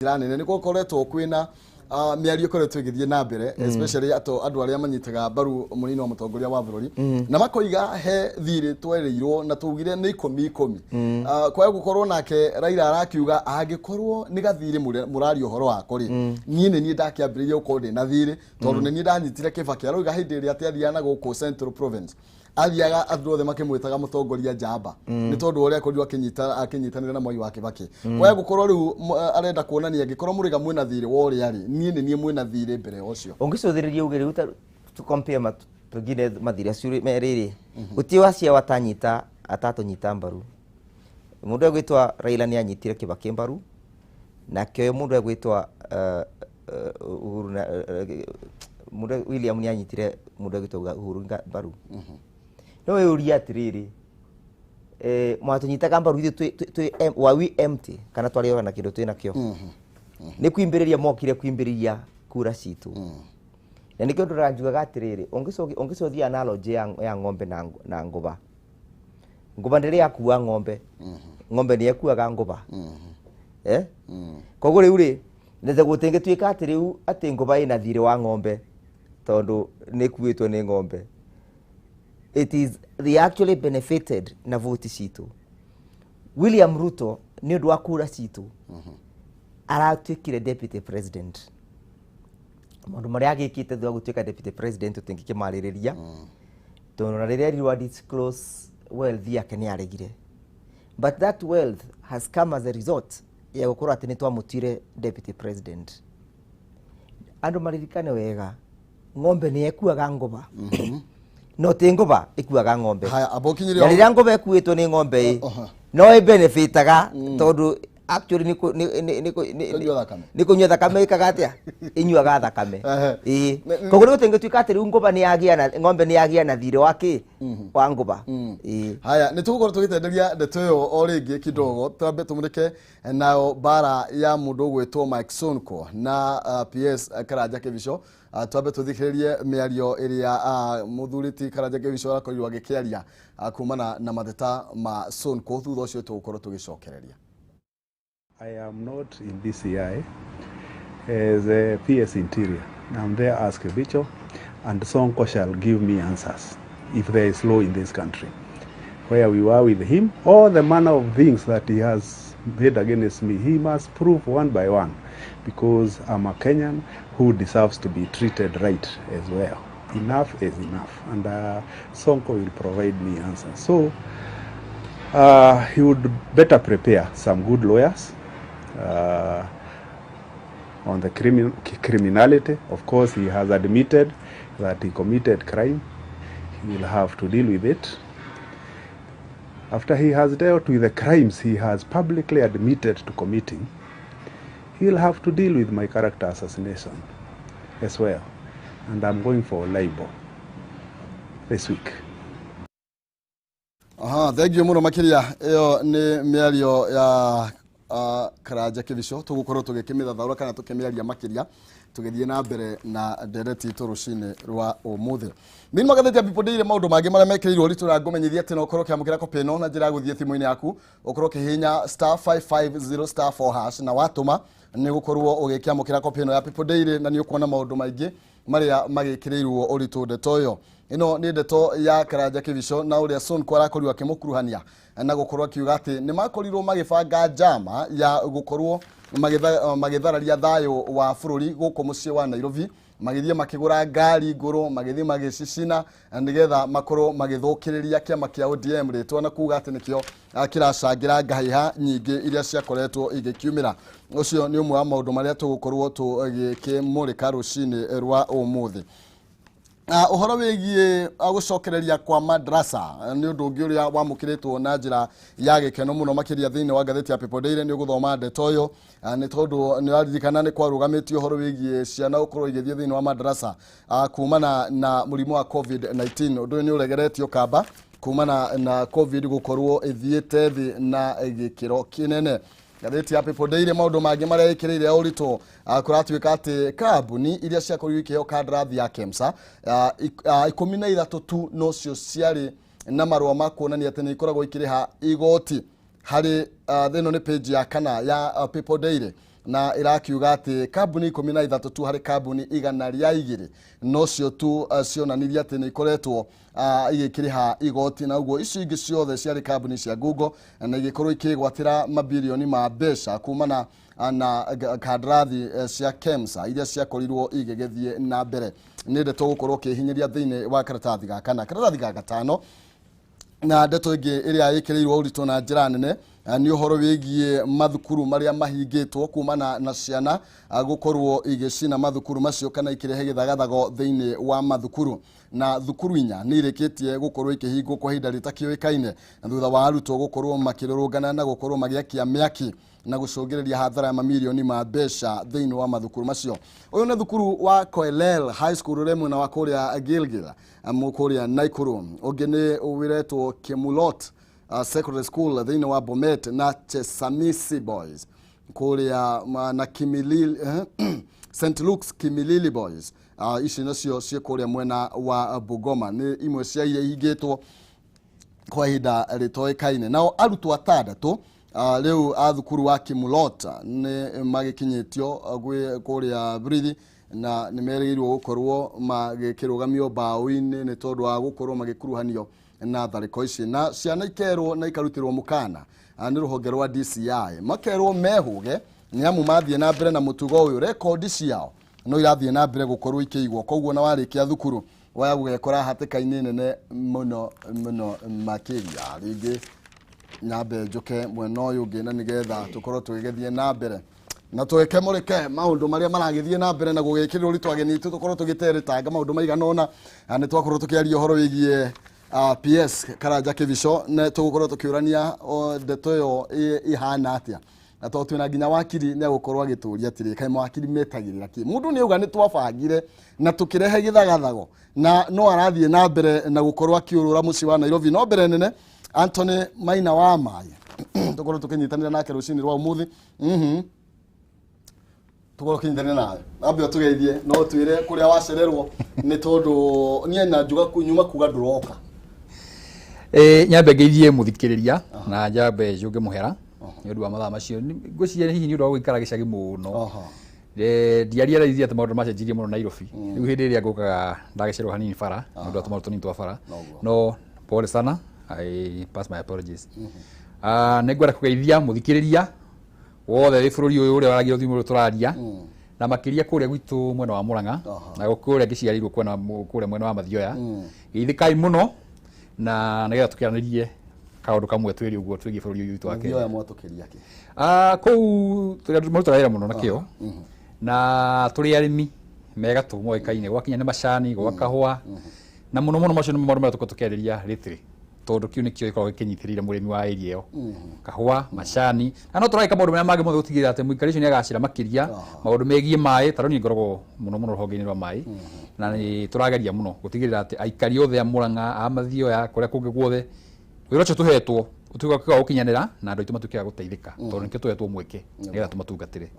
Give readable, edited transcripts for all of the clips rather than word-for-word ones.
nene niko koretwo kwina miario koretwo igithie na mbere especially andu aria manyitaga baru munini wa mutongoria wa bururi na makoiga he thiiri twereirwo na tugire ni 10 kwa gukorwo nake Raila arakiuga angikorwo ni gathiri murari uhoro wako ri nie ni ndakiambiriria uko na thiiri tondu ni ndanyitire kibaki aroiga hindi ria athiana guku Central Province athiaga andu othe makimwitaga mutongoria njamba ni tondu uria akorirwo akinyitanira na Moi wa Kibaki kwa gukorwo riu arenda kuonania angikorwo muriga mwina thiri wa uria ari nie mwina thiri mbere ucio ungicuthiriria ugiri uta to compare tugire mathiri acio meriri utiwa cia watanyita atatunyita mbaru mundu agwitwa Raila ni anyitire Kibaki mbaru na kyo mundu agwitwa Uhuru na mundu William ni anyitire mundu agwitwa Uhuru mbaru no yuria atiriri mwatunyitaga mbaru ithu we empty kana twari na kindu twina kyo ni kwimbiriria mokire kwimbiriria kura citu na nikyo nduranjuga atiriri ungicothia analogy ya ng'ombe na nguba ndiri yakuwa ng'ombe ni yakuaga nguba koguo riu ri neze gutingituika atiriu ati nguba ina thiri wa ng'ombe tondu ni kuitwo ni ng'ombe. They actually benefited na vote citu. William Ruto ni ndwa kura citu aratwikire deputy president mundu maria agikite thwa gutwika deputy president utingikimariria tondu na riria riwa disclose wealth yake ni aregire, but that wealth has come as a result ya gukora ati ni twamutire deputy president. Andu maririkane wega ng'ombe ni ekuaga ngoba no tengoba ikuaga ng'ombe haya abokinyiria riria ngoba ekuitwo ni ng'ombe no benefitaga tondu actually niko nywa thakame ikaga atia inyuaga thakame koguo gutingituika ati riu ngoba ni yagia na ng'ombe ni yagia na thire wake wa ngoba haya nitugukorwo tugitenderia ndeto yo o ringi kidogo trambe tumurike nao bara ya mundu gwitwo Mike Sonko na PS Karanja Kibicho twabe tuthikiririe miario iria muthuriti Karanja Kibicho akorirwo agikiaria kumana na matheta ma Sonko thutha ucio tugukorwo tugicokereria. I am not in DCI as a PS Interior. I'm there as Kibicho, and Sonko shall give me answers if there is law in this country. Where we were with him, all the manner of things that he has made against me, he must prove one by one, because I'm a Kenyan who deserves to be treated right as well. Enough is enough, and Sonko will provide me answers. So he would better prepare some good lawyers on the criminality. Of course, he has admitted that he committed crime. He will have to deal with it. After he has dealt with the crimes he has publicly admitted to committing, he will have to deal with my character assassination as well. And I'm going for libel this week. Thank you muno makiria iyo ni miario ya Karanja Kibicho tugukorwo tugikimithathaura kana tukimiaria makiria tugithie na mbere na ndereti turucine rwa umuthi mimi magatheti ya People Daily maundu mangi maria mekirirwo ri turangumenyithia ati no ukorwo kiamukira kopi no na njira guthie thimu-ini yaku ukorwo kihinya *550*4# na watuma ni gukorwo ugikiamukira kopi no ya People Daily na ni ukuona maundu maingi maria magikirirwo uritu ndeto yo ino ni ndeto ya Karanja Kibicho na uria Sonko arakorirwo akimukuruhania na gukorwo akiuga ati ni makorirwo magibanga njama ya gukorwo magithararia thayo wa bururi guku mucii wa Nairobi magithie makigura ngari nguru magithie magicicina nigetha makorwo magithukiriria kiama kia ODM ritwa na kuga ati nikio kiracangira ngaiha nyingi iria ciakoretwo igikiumira ucio ni umwe wa maundu maria tugukorwo tugikimurika rucini rwa umuthi. Uhoro wigie gucokereria kwa madrasa ni undu ungi uria wamukiritwo na njira ya gikeno muno makiria thiini wa gatheti ya People Daily ni uguthoma ndeto yo ni tondu ni aririkana ni kwarugamitio uhoro wigie ciana ukorwo igithie thiini wa madrasa kumana na murimu wa COVID-19 undu ni uregeretio kamba kumana na COVID gukorwo ithiete thi na gikiro kinene. Gatheti ya People Daily maundu mangi maria ikirire urito kuratuika ati kambuni iria ciakorirwo ikiheo kandrathi ya KEMSA 13 tu no cio ciari na marua ma kuonania ati ni ikoragwo ikiriha igoti hari thino ni page ya kana ya People Daily na irakiuga ati kambuni 13 tu hari kambuni 102 no cio tu cionanirie ati ni ikoretwo igikiriha igoti na uguo icio ingi ciothe ciari kambuni cia Google na igikorwo ikigwatira mabilioni ma mbeca kumana na kandrathi cia KEMSA iria ciakorirwo igigethie na mbere ni ndeto gukorwo kihinyiria thiini wa karatathi gaka na karatathi gaka gatano na ndeto ingi iria ikirirwo urito na njira nene ni uhoro wigie mathukuru maria mahingitwo kumana na ciana gukorwo igicina mathukuru macio kana ikirehe githagathago thiini wa mathukuru na thukuru inya ni irikitie gukorwo ikihingwo kwa hinda ritakioikaine na thutha wa arutwo gukorwo makirurungana na gukorwo magiakia miaki na gucungiriria hathara ya mamilioni ma mbeca thiini wa mathukuru macio. Uyu ni thukuru wa Koelel High School remwe na wa kuria Gilgil mukuria Naikuru. Ungi ni wiretwo Kimulot Secondary School thiini wa Bomet na Chesamisi Boys kuria na Kimilili St Luke's Kimilili Boys ici nacio cie kuria mwena wa Bungoma ni imwe cia iria ihingitwo kwa hinda ritoikaine. Nao arutwo atandatu leo athukuru wa Kimulot ni magikinyitio gwe kuria Brithi na nimerirwo gukorwo magikirugamio baoini ni tondu wa gukorwo magikuruhanio na thariko ici na ciana ikerwo na ikarutirwo mukana ni ruhonge rwa DCI makerwo mehuge ni amu mathie na mbere na mutugo uyu record ciao no irathie na mbere gukorwo ikigwo koguo na warikia thukuru waya gugekora hatikaini nene muno makiria ringi nyambe njuke mwena uyu ungi na nigetha tukorwo tugigethie na mbere na tuweke mureke maundu maria maragithie na mbere na gugikirira uritu ageni itu tukorwo tugiteretanga maundu maiganona ni twakorwo tukiaria uhoro wigie PS Karanja Kivisho na tugukorwo tukiurania ndeto yo ihana atia na twina nginya wakiri ne gukorwo agituria atiri kai wakiri metagirira ki mundu ni uga ni twabangire na tukirehe githagathago na no arathie na mbere na gukorwo akiurura muci wa Nairobi no mbere nene Anthony Mwina wa mai tukorwo tukinyitanira nake rucini rwa umuthi tukorwo kinyitanira nawe ambe tugeithie no twire kuria wacererwo ni tondu nie na njuga kunyuma kuga nduroka nyambe ngeithie muthikiriria na nyambe njuge muhera ni undu wa mathaa macio ngwiciria hihi ni undu wa guikara gicagi muno ndiaria raithia ati maundu macenjirie muno Nairobi riu hindi iria ngukaga ndagecerwo hanini bara ni undu wa tumaundu tunini twa bara no pole sana I pass my apologies nengwenda kugeithia muthikiriria wothe wi bururi uyu uria waragia thimo turaria na makiria kuria gwitu mwena wa Murang'a na kuria ngiciarirwo kwena kuria mwena wa Mathioya ithikai muno na nigetha tukiaranirie kaundu kamwe twiri uguo twigi bururi uyu witu wake Mathioya mwatukiria ki kuu turaira muno nakio na turi arimi mega tu moikaine gwakinya ni macani gwa kahua na muno macio ni maundu maria tukiariria ritiri tondu kiu nikio ikorwo gikinyithirire murimi wa area iyo kahua macani na no turaika maundu maria magi mothe gutigirira ati muikari ni agacira makiria maundu megie mai taroni ngorogwo muno ruhonge-ini rwa mai na ni turageria muno gutigirira ati aikari othe a Murang'a a Mathioya kuria kungi guothe wira ucio tuhetwo utuga kwa ukinyanira na andu aitu matukiga guteithika tondu nikio tuhetwo mweke nigetha tumatungatire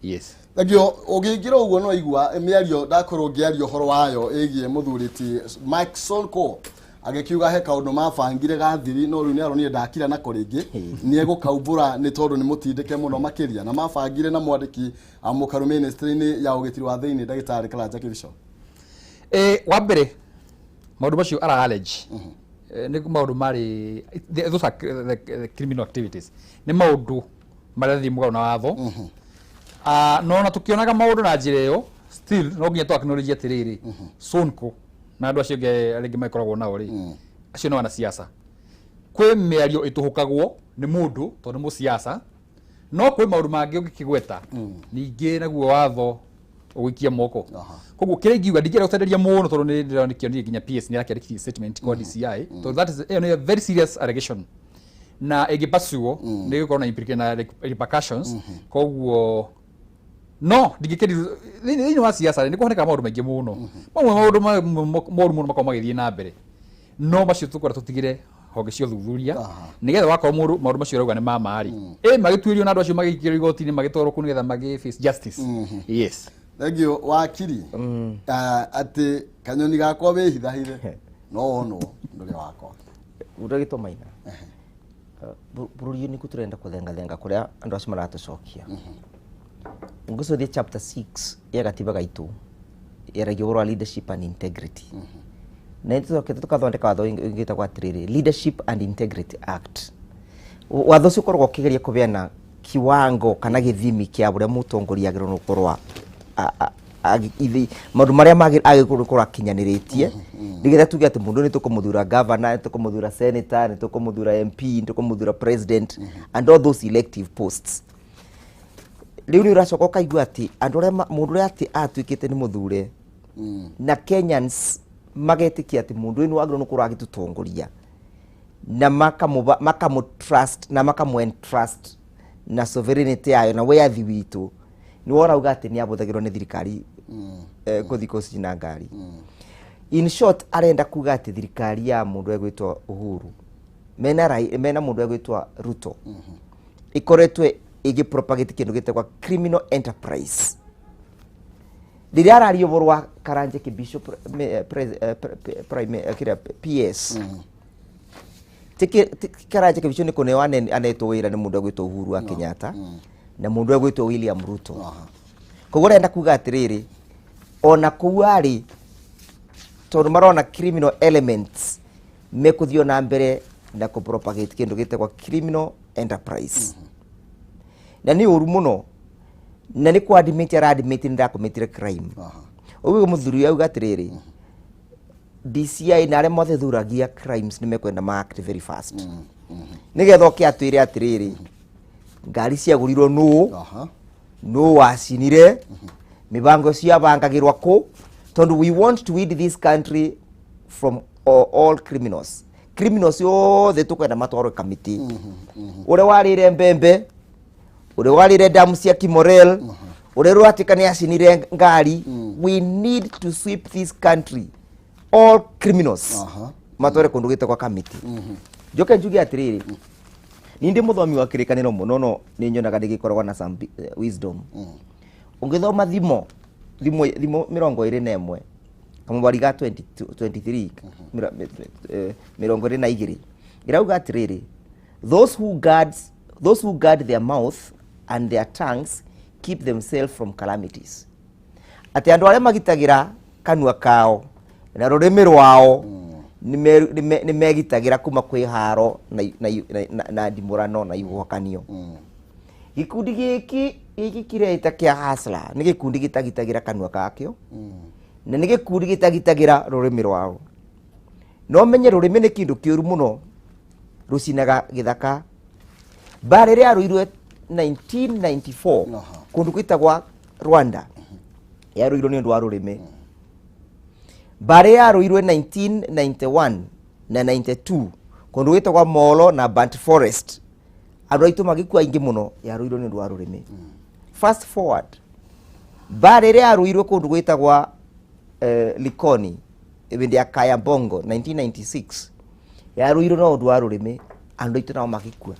yes thagio ugingira uguo no igua miario ndakorwo ngiario horo wayo igie muthuriti Mike Sonko agekiuga he kaundu mabangire gathiri no riu ni aronire ndakira na koringi ni egukaumbura ni tondu ni mutindike muno makiria na mabangire na mwandiki amukaru ministry-ini ya ugitiri wa thiini Ndagitari Karanja Kivisho wa mbere maundu macio ara allege ni maundu mari those are the criminal activities ni maundu maria thimu na watho no na tukionaga maundu na njira iyo still no nginya technology atiriri Sonko na andu acio ngi maikoragwo nao ri acio no wana siasa kwi miario ituhukagwo ni mundu tondu mu siasa no kwi maundu mangi ungikigweta ningi naguo watho ugikia moko koguo kire ngiuga ndingera gucenderia muno tondu ni ndironikio ni nginya PS ni yake statement kwa DCI so that is a very serious allegation na egipasuo ni gukorwo na implication na repercussions koguo no ndingikiri ni wa siasa ni kuhoneka maundu maingi muno maundu muno makoma magithie na mbere no macio tukora tutigire honge cio thuthuria nigetha wakora maundu macio rauga ni mamari magituirio na andu acio magikirio igoti-ini magitwarwo ku nigetha magi face justice yes thagio wakiri ati kanyoni gakwa wihithahire no wono nduri wakwa uragitwo Maina bururi ni kuturenda kuthenga kuria andu acio maratucokia Ungusothia chapter 6 ya gatiba gaitu yaragĩorwo leadership and integrity. Na nĩtũcokete tũkathondeka watho ũngĩtagwo atĩrĩrĩ Leadership and Integrity Act. Watho ũcio ũkoragwo ũkĩgeria kũbeana kiwango kana gĩthimi kĩa ũrĩa mũtongoria agĩrĩirwo gũkorwo maũndũ marĩa agĩrĩirwo gũkorwo akinyanĩrĩtie nĩgetha tuge atĩ mũndũ nĩtũkũmũthura governor, nĩtũkũmũthura senator, nĩtũkũmũthura MP, nĩtũkũmũthura president and all those elective posts. Rĩu nĩ ũracoka ũkaigua atĩ andũ arĩa mũndũ ũrĩa atĩ atuĩkĩte nĩ mũthure na Kenyans magetĩkia atĩ mũndũ ũyũ nĩwagĩrĩirwo gũkorwo agĩtũtongoria na makamũ-trust na makamũ-entrust na sovereignty yayo na wĩyathi witũ nĩ worauga atĩ nĩ abũthagĩrwo nĩ thirikari gũthiĩ gũcina ngari. In short arenda kuga atĩ thirikari ya mũndũ egwĩtwo Uhuru mena mũndũ egwĩtwo Ruto ikoretwo ĩgĩpropagate kĩndũ gĩtagwo criminal enterprise. Rĩrĩa arario borwa Karanja Kibisho PS Karanja Kibisho nĩ kũneo anetwo wĩra nĩ mũndũ egwĩtwo Uhuru wa Kenyatta na mũndũ egwĩtwo William Ruto. Koguo arenda kuga atĩrĩrĩ ona kũu arĩ tondũ marona criminal elements mekũthio na mbere na kũpropagate kĩndũ gĩtagwo criminal enterprise. Na nĩ ũru mũno na nĩ kwa admit aradmit ndakometire crime. Ũguo mũthuri auga atĩrĩrĩ DCI na arĩa mothe thuragia crimes nĩ mekwenda ma act very fast. Nĩgetha oke atwĩre atĩrĩrĩ ngari ciagũrirwo nũ wacinire mibango cia bangagĩrwa kũ tondũ we want to rid this country from all criminals. Criminals yothe tũkwenda matwarwo committee. Ũrĩa warĩire mbembe, ũrĩa warĩire damu cia Kimorel, ũrĩa rwatika nĩ acinire ngari. We need to sweep this country. All criminals matware kũndũ gĩtagwo committee. Njoke njuge atĩrĩrĩ ninde mũthomi wa kĩrĩkanĩro mũno no nĩ nyonaga nĩgĩkoragwo na some wisdom. Ũngĩthoma thimo 21 kamũbari ga 23 22 irauga atĩrĩrĩ those who guard their mouth and their tongues keep themselves from calamities. Atĩ andũ arĩa magitagĩra kanua kao na rũrĩmĩ rwao nĩ megitagĩra kuma kwĩ haro na ndimũrano na ihuhokanio. Gikundi gĩkĩ kĩreta kĩa hasla nĩ gĩkundi gĩtagitagĩra kanua kakĩo na nĩ gĩkundi gĩtagitagĩra rũrĩmĩ rwao. No menye rũrĩmĩ nĩ kĩndũ kĩũru mũno rũcinaga gĩthaka. Mbara ĩrĩa yarũirwo 1994 kũndũ gwĩtagwo Rwanda yarũirwo nĩ ũndũ wa rũrĩmĩ. Mbara yarũirwo 1991 na 92 kũndũ gwĩtagwo Molo na Burnt Forest andũ aitũ magĩkua aingĩ mũno yarũirwo nĩ ũndũ wa rũrĩmĩ. Fast forward mbara ĩrĩa yarũirwo kũndũ gwĩtagwo Likoni hĩndĩ ya Kaya Bongo 1996 yarũirwo na ũndũ wa rũrĩmĩ andũ aitũ nao magĩkua.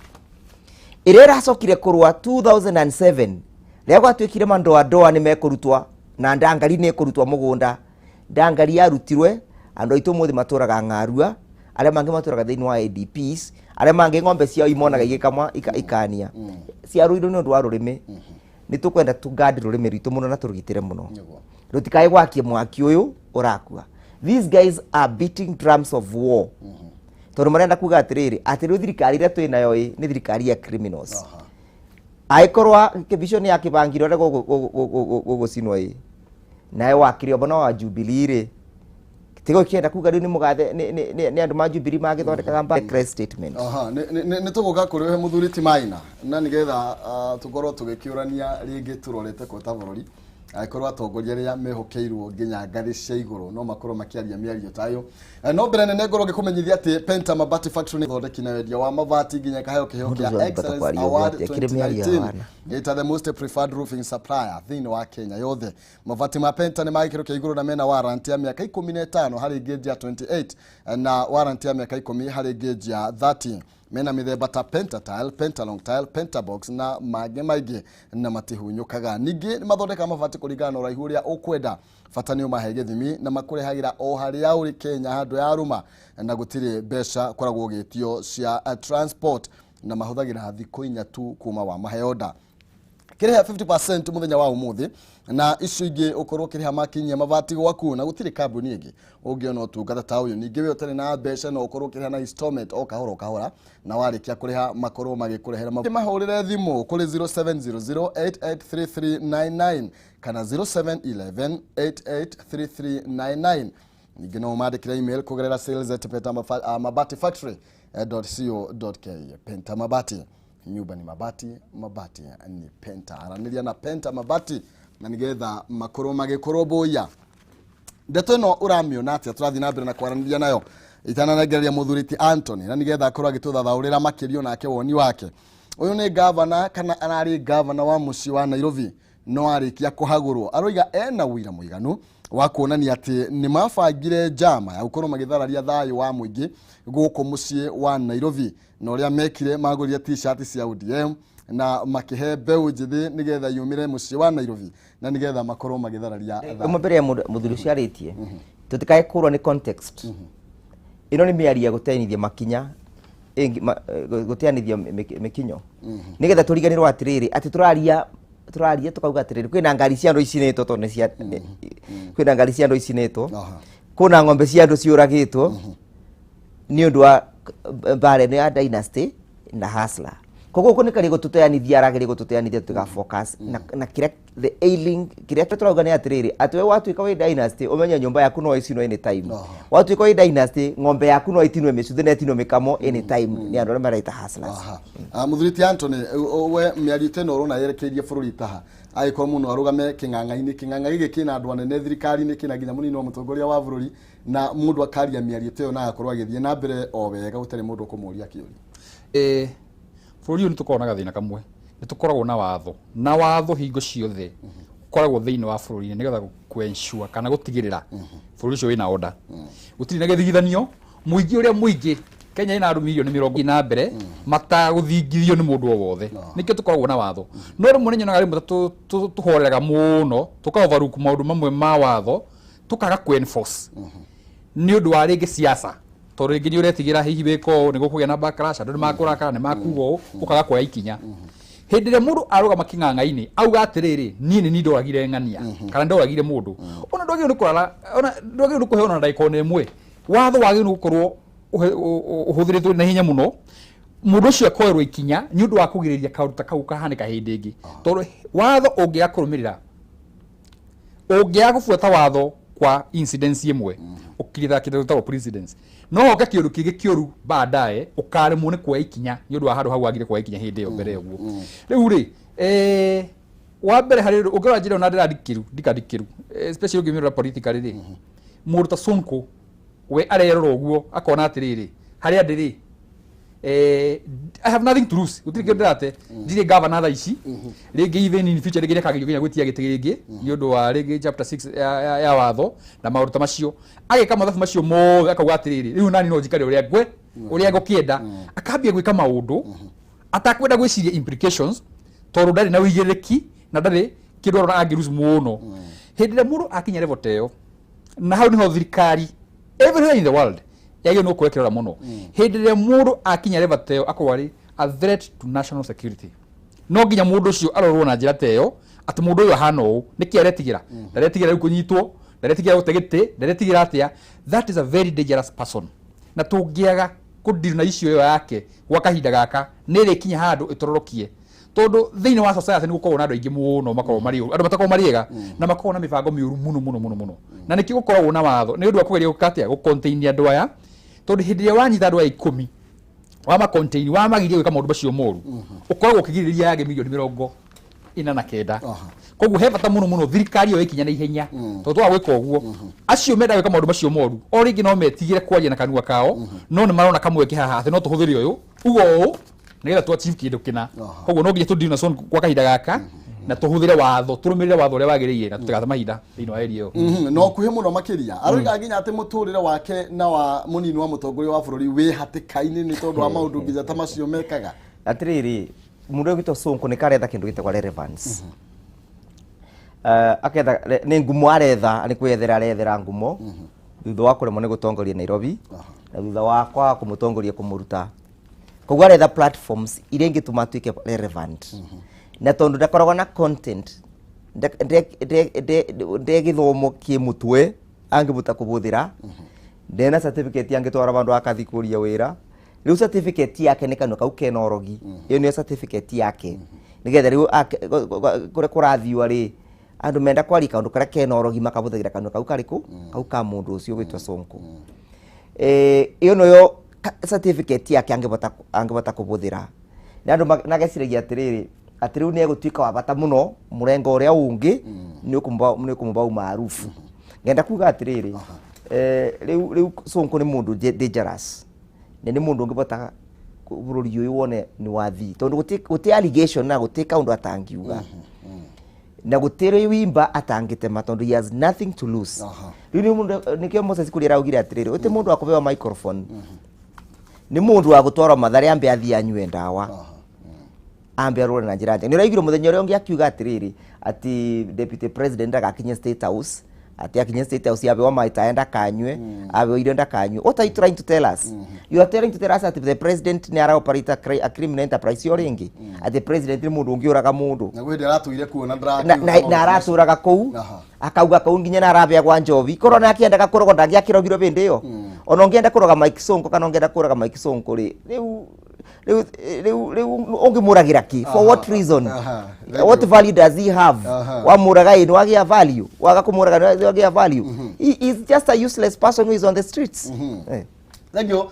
Ĩrĩa ĩracokire kũrũa 2007 rĩrĩa gwatuĩkire mandoa nĩ mekũrutwa na ndangari nĩ ĩkũrutwa mũgũnda. Ndangari yarutirwe andũ aitũ mũthĩ matũraga Ng'arua, arĩa mangĩ matũraga thĩinĩ wa ADPs, arĩa mangĩ ng'ombe ciao imonaga igĩkamwa ikania. Ciarũirwo nĩ ũndũ wa rũrĩmĩ. Nĩ tũkwenda tũgandi rũrĩmĩ rwitũ mũno na tũrũgitĩre mũno. Rũtikae gwakie mwaki ũyũ ũrakua. These guys are beating drums of war. Tondũ marenda kuga atĩrĩrĩ atĩ rĩu thirikari ĩrĩa twĩ nayo nĩ thirikari ya criminals. Aikorwa kĩbishoni ya kĩbangiro rĩa gũgũcinwo nayo wakiri obona wa Jubilee tigo kienda kuga rĩu nĩ mũgathe nĩ andũ ma Jubilee magĩthondekaga mbere statement. Nĩ tũgũka kũrĩ we mũthuri ti Mwina na nĩgetha tũkorwo tũgĩkĩũrania rĩngĩ tũrorete kota bũrũri aikorwo atongoria rĩa mehokeirwo nginya ngathĩ cia igũrũ no makorwo makĩaria mĩario tayo. No mbere nene ngorwo ngĩkũmenyithia atĩ Penta Mabati Factory nĩ thondeki na wendia wa mabati nginya kaheo kĩheo kĩa Excellence Award 2019 ĩta the most preferred roofing supplier thĩinĩ wa Kenya yothe. Mabati ma Penta nĩ ma gĩkĩro kĩa igũrũ na mena warranty ya mĩaka 15 harĩ gauge ya 28 na warranty ya mĩaka 10 harĩ gauge ya 30. Mena mĩthemba ta Pentatile, Pentalong Tile, Pentabox na mangĩ maingĩ na matihunyũkaga. Ningĩ nĩ mathondeka mabati kũringana na ũraihu ũrĩa ũkwenda. Bata nĩ ũmahe gĩthimi na makũrehagĩra o harĩa ũrĩ Kenya handũ ya rũma na gũtirĩ mbeca koragwo gĩtio cia transport na mahũthagĩra thikũ 4 tu kuma wa mahe order. kireha 50% muthenya wa umuthi na icio ingi ukorwo kireha makinyia mabati gwaku na gutire kambuni ingi ungiona utungata ta uyu ningi we utari na mbeca no ukorwo kireha na installment o kahora na warikia kuriha makorwo magikurehera mahurire thimu kuri 0700883399 kana 0711883399 ningi no mandikira email kugerera sales@pentamabati.co.ke. Penta Mabati, nyumba ni mabati, mabati ni penta. Araniria na Penta Mabati na nigetha makoro magikoroboya. Ndeto no uramiona atia turathi na mbere na kwaraniria nayo itananagereria muthuriti Anthony na nigetha akorwo agituthathaurira makirio nake woni wake. Uyu ni governor kana arari governor wa muci wa Nairobi no arikia kuhagurwo aroiga ena wira muiganu wa kuonania ati ni mabangire jama ya gukorwo magithararia thayu wa muingi guku muci wa Nairobi na uria mekire magurire t-shirt cia ODM na makihe mbeu njithi nigetha yumire muci wa Nairobi na nigetha makorwo magithararia mbere ya muthuri cio aritie tutikae kurwa ni context ino ni miaria gutenithia makinya guteanithia mikinyo nigetha turiganirwo atiriri ati turaria tukauga atiriri kwina ngari cia andu icinetwo to ne cia kwina ngari cia andu icinetwo kuna ng'ombe cia andu ciuragitwo ni undu wa bare ni ya dynasty na hustler koguo ko nikari gututeanithia arageri gututeanithia tuga focus na kire the ailing kire turauga ni atiriri atwe watu ikawe dynasty umenya nyumba yaku no icinwo any time watu ikawe dynasty ng'ombe yaku no itinwe micuthe na itinwe mikamo any time ni andu maraita hustlers muthuriti Anthony we miarite no rona yerekeirie bururi taha agikoro muno arugame king'ang'a gigi kina andu anene thirikari ni kina ginya munini wa mutongoria wa bururi na mundu akaria miarite yo na akorwo agithie na mbere o wega gutari mundu kumuria kiuri bururi ni tukorwo na gathina kamwe ni tukoragwo na watho hingo ciothe koragwo thiini wa bururi nigetha kuensure kana gutigirira bururi cio wina order gutiri na githigithanio muingi uria muingi Kenya ina andu milioni 20 na mbere mataguthingithio ni mundu o wothe nikio tukoragwo na watho no rimwe ni nyonaga rimwe tuhoreraga muno tukaovaruku maundu mamwe ma watho tukaga ku enforce ni undu wa ringi siasa to ringi ni uretigira hihi beko ni gukugia na backlash andu ni makurakara ni makugo ukaga kwa ikinya hindi ria mundu aruga making'ang'a-ini auga atiriri nie ni ndoragire ng'ania kana ndoragire mundu ona ndogire ni kurara ona ndogire ni kuheona ndaikona imwe watho wagire ni gukorwo uhuthiritwo na hinya muno mundu cio akoerwo ikinya ni undu wa kugiriria kaundu kau kahanika hindi ingi tondu watho ungia kurumirira ungia gufuata watho kwa incidents imwe ukiritha kindu ta precedence no hoka kiuru kingi kiuru baadaye ukare mune kwa ikinya ni undu wa handu hau agire kwa ikinya hindi yo mbere uguo riu ri wa mbere hari ukira njira na ndira dikiru especially gimirira politically ri mundu ta Sonko we arerorwo uguo akona atiriri hari andiri I have nothing to lose utiri kindirate ndire governor tha ici ringi even in future ringi kagirio ginya gwitia giti ringi ni undu wa ringi chapter 6 ya watho na maundu macio agika mathabu macio mo akauga atiriri riu nani no njikari uria ngukienda akambia gwika maundu atakwenda gwiciria implications tondu ndari na wigiriki na ndari kindu ora angirusu muno hindi mundu akinya level teo na hau niho thirikari everywhere in the world yagio no kwekera muno hindi ria mundu akinya level teo akwari a threat to national security no nginya mundu cio arorwo na njira teo ati mundu uyu ahana uu niki aretigira ndaretigira riu kunyitwo ndaretigira gutegete ndaretigira atia that is a very dangerous person na tungiaga kudiru na icio yo yake gwa kahinda gaka niri kinya handu itororokie tondu thiini wa society ni gukorwo na andu aingi muno makorwo mari andu matakorwo mariega na makorwo na mibango miuru muno na niki gukorwo na watho ni undu wa kugeria gukatia gu contain andu aya tondu hindi ria wanyita andu aya 10 wa ma contain wa magirie gwika maundu macio moru ukoragwo ukigiriria yage milioni 49 koguo he bata muno thirikari yo ikinya na ihenya tondu wa gwika uguo acio menda gwika maundu macio moru o ringi no metigire kwaria na kanua kao no ni marona kamweke haha ati no tuhuthiri uyu ugo nigetha tu achieve kindu kina koguo no nginya tudina son kwa kahinda gaka na tuhuthire watho turumirire watho uria wagiriire na tutigata mahinda thini wa area yo no kuhe muno makiria aroiga nginya ati muturire wake na wa munini wa mutongoria wa bururi wi hatikaini ni tondu wa maundu nginya ta macio mekaga atiriri mundu gito Sonko ni karetha kindu gitagwa relevance aketha ni ngumo aretha ni kwethera arethera ngumo thutha wa kuremwo ni gutongoria Nairobi na thutha wa kwa kumutongoria kumuruta koguo aretha platforms iria ingituma tuike relevant na tondu ndakoragwo na content nde githomo kimutwe angibuta kubuthira ndena certificate angitwara bandu akathikuria wira riu certificate yake ni kanu kau kenorogi iyo ni certificate yake nigetha riu kure kurathiwa ri andu menda kwari kaundu kara kenorogi makabuthagira kanu kau kariku kau ka mundu ucio witwa Sonko iyo noyo certificate yake angibota kubuthira na andu nageciragia atiriri ati riu ni egutwika wa bata muno murengo uria ungi ni ukumba umaarufu ngenda kuga atiriri riu Sonko ni mundu dangerous ni mundu ungibota bururi uyu wone ni wathi tondu guti allegation na guti kaundu atangiuga na gutire wimba atangitema tondu he has nothing to lose riu ni mundu nikio Moses kuri araugira atiriri uti mundu akubewa microphone ni mundu wa gutwara mathari ambe athia anywe ndawa ambe arore na njira ni uraigiro muthenya uria ungi akiuga atiriri ati deputy president agakinya state house ati akinya state house yabe wa maitaenda kanywe abe irenda kanywe. What are you trying to tell us? You are trying to tell us that the president ni ara operate a criminal enterprise yoringi at the president ni mundu ungi uraga mundu na gwende aratuire kuona na araturaga kou akauga kou nginya na arabe gwa njovi korona akiendaga kurogo ndangi akirogiro bende yo ona ngienda kuroga Mike Sonko kana ngienda kuroga Mike Sonko ri ongi muragira ki for what reason what value does he have wa muraga ino agia value waga kumuraga agia value he is just a useless person who is on the streets. Thank you.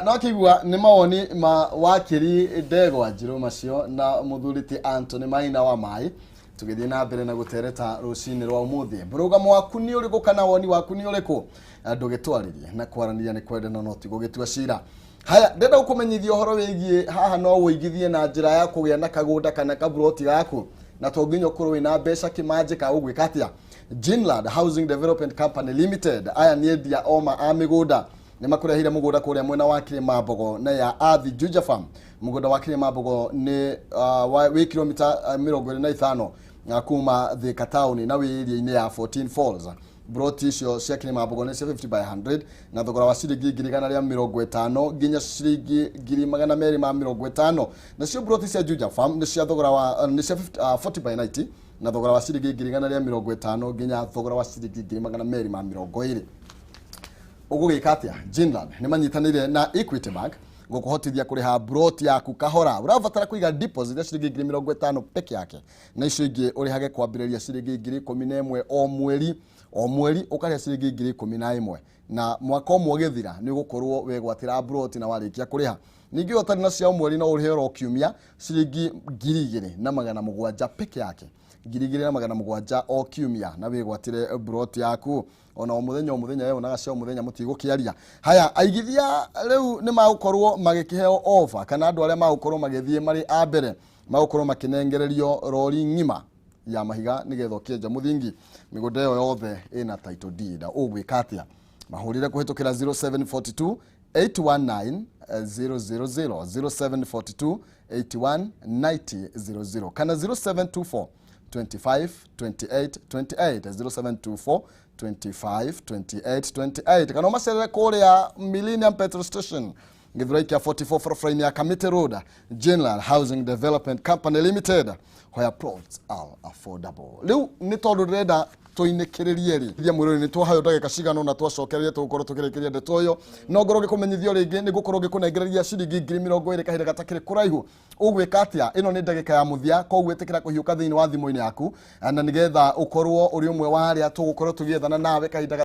No kigwa ni mawoni ma wakiri ndego ajiro macio na muthuriti Anthony Mwina wa mai tugithie na mbere na gutereta rucini rwa umuthi mburugamo waku ni uriku kana woni waku ni uriku ndugitwaririe na kwarania ni kwendana no tigo gitua cira. Haya ndenda gukumenyithia uhoro wigie haha no uigithie na njira ya kugia na kagunda kana kabroti gaku na tonginyo kuru wina mbeca kimanje ka ugwika atia. Jinland Housing Development Company Limited aya ni endia oma a migunda ni makurehire mugunda kuria mwena wa Kirimambogo na ya Athi Juja Farm. Mugunda wa Kirimambogo ni wi kilomita 25 kuma Thika Town na wi area-ini ya 14 Falls. Broti icio cia Kirimambogo ni 50 by 100 na thogora wa ciringi 150 nginya ciringi 250 na cio broti cia Juja Farm ni cia thogora wa ni cia 40 by 90 na thogora wa ciringi 150 nginya thogora wa ciringi 220. Ugugika atia Jinland ni manyitanire na Equity Bank gukuhotithia kuriha broti yaku kahora urabatara kuiga deposit ya ciringi 50 peke yake na icio ingi urihage kwambiriria ciringi 11 o mweri ukariha ciringi 11 na mwaka umwe githira ni gukorwo wegwatira broti na warikia kuriha ningi utari na cia mweri no urihero kiumia ciringi 2,700 peke yake 2,700 o kiumia na wegwatire broti yaku ona muthenya yeo na gacio muthenya mutigukiaria. Haya aigithia riu ni magukorwo magikiheo offer kana andu aria magukorwo magithie mari a mbere magukorwo makinengererio rori ngima ya mahiga nigetho kienja muthingi migunda yo yothe ina title deed ugwika atia mahurire kuhitukira 0742 819 000 0742 819000 kana 0724 25 28 28 0724 25 28 28 kana maserere kuria Millennium Petrol Station Githuraikia 44 Foreframe ya Kamete Road Jinland Housing Development Company Limited where plots are affordable. Riu ni tondu renda tuinikiririe ri thia mwiruri ni twahayo ndagika cigano na twacokereria tugukorwo tukirekeria ndeto yo no ngoro gikumenyithio ringi ni gukorwo gikunengereria ciringi 20,000 kahinda gatakire kuraihu ugwika atia ino ni ndagika ya muthia koguo etikira kuhiuka thiini wa thimu-ini yaku na nigetha ukorwo uri umwe wa aria tugukorwo tugiethana nawe kahinda